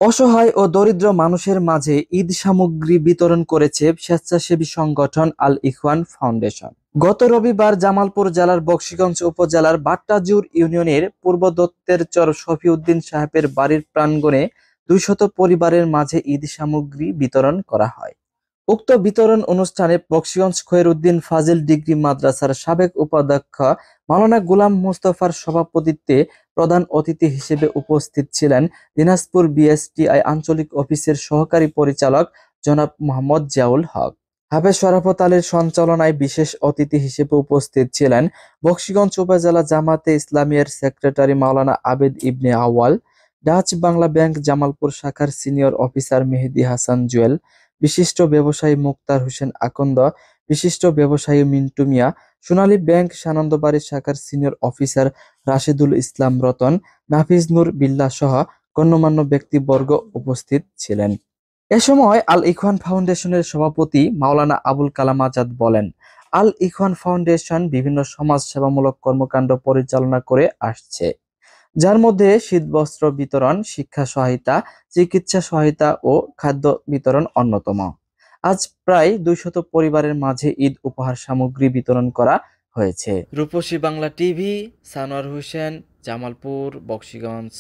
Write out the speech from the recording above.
অসহায় ও দরিদ্র মানুষের মাঝে ঈদ সামগ্রী বিতরণ করেছে স্বেচ্ছাসেবী সংগঠন আল ইখওয়ান ফাউন্ডেশন। গত রবিবার জামালপুর জেলার বকশীগঞ্জ উপজেলার বাট্টাজুর ইউনিয়নের পূর্ব দত্তের চর শফিউদ্দিন সাহেবের বাড়ির প্রাঙ্গণে 200 পরিবারের মাঝে ঈদ সামগ্রী বিতরণ করা হয়। উক্ত বিতরণ অনুষ্ঠানে বকশীগঞ্জ খৈরউদ্দিন ফাজিল ডিগ্রি মাদ্রাসার সাবেক উপাধ্যক্ষ মাওলানা গোলাম মোস্তফার সভাপতিত্বে প্রধান অতিথি হিসেবে উপস্থিত ছিলেন দিনাজপুর বিএসটিআই আঞ্চলিক অফিসের সহকারী পরিচালক জনাব মোহাম্মদ জিয়াউল হক। হাফেজ শরাফত আলীর সঞ্চালনায় বিশেষ অতিথি হিসেবে উপস্থিত ছিলেন বকশীগঞ্জ উপজেলা জামাতে ইসলামীর সেক্রেটারি মাওলানা আবেদ ইবনে আওয়াল, ডাচ বাংলা ব্যাংক জামালপুর শাখার সিনিয়র অফিসার মেহেদী হাসান জুয়েল, বিশিষ্ট ব্যবসায়ী মুক্তার হোসেন আকন্দ, বিশিষ্ট ব্যবসায়ী মিন্টু মিয়া, সোনালী ব্যাংক সানন্দবাড়ি শাখার সিনিয়র অফিসার রাশেদুল ইসলাম রতন, নাফিজ নূর বিল্লাহ সহ গণ্যমান্য ব্যক্তিবর্গ উপস্থিত ছিলেন। এ সময় আল ইখওয়ান ফাউন্ডেশনের সভাপতি মাওলানা আবুল কালাম আজাদ বলেন, আল ইখওয়ান ফাউন্ডেশন বিভিন্ন সমাজ সেবামূলক কর্মকাণ্ড পরিচালনা করে আসছে, যার মধ্যে শীতবস্ত্র বিতরণ, শিক্ষা সহায়তা, চিকিৎসা সহায়তা ও খাদ্য বিতরণ অন্যতম। আজ প্রায় 200 পরিবারের মাঝে ঈদ উপহার সামগ্রী বিতরণ করা হয়েছে। রূপসী বাংলা টিভি, সানোয়ার হোসেন, জামালপুর, বকশীগঞ্জ।